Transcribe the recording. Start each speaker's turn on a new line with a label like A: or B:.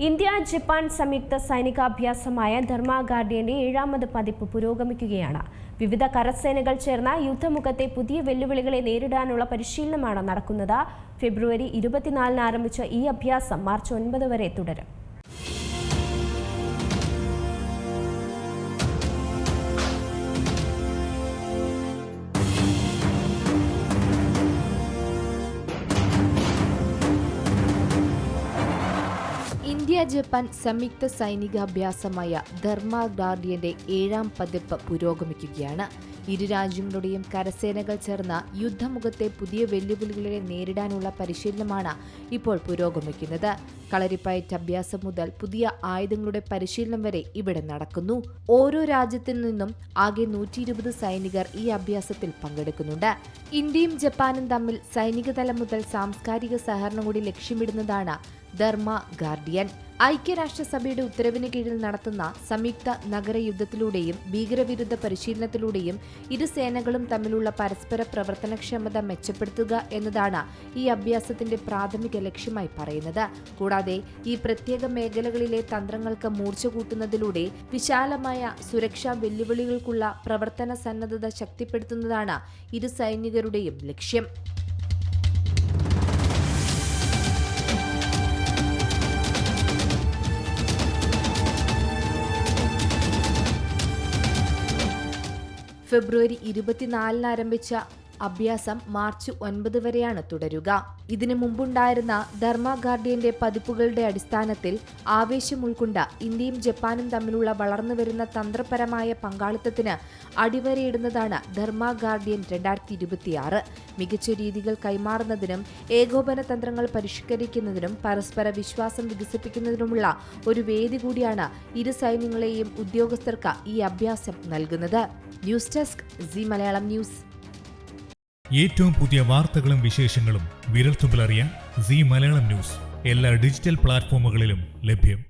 A: India Japan സംയുക്ത സൈനികാഭ്യാസമായ ധർമ്മ ഗാർഡിയന്റെ 7ാമത് പതിപ്പ് പുരോഗമിക്കുകയാണ്. വിവിധ കരസേനകൾ ചേർന്ന യുദ്ധമുഖത്തെ പുതിയ വെല്ലുവിളികളെ നേരിടാനുള്ള പരിശീലനമാണ് നടക്കുന്നത്. ഫെബ്രുവരി 24 ആരംഭിച്ച ഈ അഭ്യാസം മാർച്ച് 9 വരെ തുടരും.
B: ഇന്ത്യ ജപ്പാൻ സംയുക്ത സൈനികാഭ്യാസമായ ധർമ്മ ഗാർഡിയന്റെ 7ാം പതിപ്പ് പുരോഗമിക്കുകയാണ്. ഇരു രാജ്യങ്ങളുടെയും കരസേനകൾ ചേർന്ന യുദ്ധമുഖത്തെ പുതിയ വെല്ലുവിളികളെ നേരിടാനുള്ള പരിശീലനമാണ് ഇപ്പോൾ പുരോഗമിക്കുന്നത്. കളരിപ്പയറ്റ് അഭ്യാസം മുതൽ പുതിയ ആയുധങ്ങളുടെ പരിശീലനം വരെ ഇവിടെ നടക്കുന്നു. ഓരോ രാജ്യത്തു നിന്നും ആകെ 120 സൈനികർ ഈ അഭ്യാസത്തിൽ പങ്കെടുക്കുന്നുണ്ട്. ഇന്ത്യയും ജപ്പാനും തമ്മിൽ സൈനിക തലം മുതൽ സാംസ്കാരിക സഹകരണം കൂടി ലക്ഷ്യമിടുന്നതാണ് ധർമ്മ ഗാർഡിയൻ. ഐക്യരാഷ്ട്രസഭയുടെ ഉത്തരവിന് കീഴിൽ നടത്തുന്ന സംയുക്ത നഗര യുദ്ധത്തിലൂടെയും ഭീകരവിരുദ്ധ പരിശീലനത്തിലൂടെയും ഇരു സേനകളും തമ്മിലുള്ള പരസ്പര പ്രവർത്തനക്ഷമത മെച്ചപ്പെടുത്തുക എന്നതാണ് ഈ അഭ്യാസത്തിന്റെ പ്രാഥമിക ലക്ഷ്യമായി പറയുന്നത്. കൂടാതെ ഈ പ്രത്യേക മേഖലകളിലെ തന്ത്രങ്ങൾക്ക് മൂർച്ച കൂട്ടുന്നതിലൂടെ വിശാലമായ സുരക്ഷാ വെല്ലുവിളികൾക്കുള്ള പ്രവർത്തന സന്നദ്ധത ശക്തിപ്പെടുത്തുന്നതാണ് ഇരു സൈനികരുടെയും ലക്ഷ്യം. ഫെബ്രുവരി 24 ആരംഭിച്ച അഭ്യാസം മാർച്ച് 9 വരെയാണ് തുടരുക. ഇതിനു മുമ്പുണ്ടായിരുന്ന ധർമ്മ ഗാർഡിയന്റെ പതിപ്പുകളുടെ അടിസ്ഥാനത്തിൽ ആവേശം ഉൾക്കൊണ്ട ഇന്ത്യയും ജപ്പാനും തമ്മിലുള്ള വളർന്നുവരുന്ന തന്ത്രപരമായ പങ്കാളിത്തത്തിന് അടിവരയിടുന്നതാണ് ധർമ്മ ഗാർഡിയൻ 2026. മികച്ച രീതികൾ കൈമാറുന്നതിനും ഏകോപന തന്ത്രങ്ങൾ പരിഷ്കരിക്കുന്നതിനും പരസ്പര വിശ്വാസം വികസിപ്പിക്കുന്നതിനുമുള്ള ഒരു വേദി കൂടിയാണ് ഇരു സൈന്യങ്ങളെയും ഉദ്യോഗസ്ഥർക്ക് ഈ അഭ്യാസം നൽകുന്നത്. News desk C Malayalam news.
C: ഏറ്റവും പുതിയ വാർത്തകളും വിശേഷങ്ങളും വിരൽത്തുമ്പിലറിയാൻ സി മലയാളം ന്യൂസ് എല്ലാ ഡിജിറ്റൽ പ്ലാറ്റ്ഫോമുകളിലും ലഭ്യം.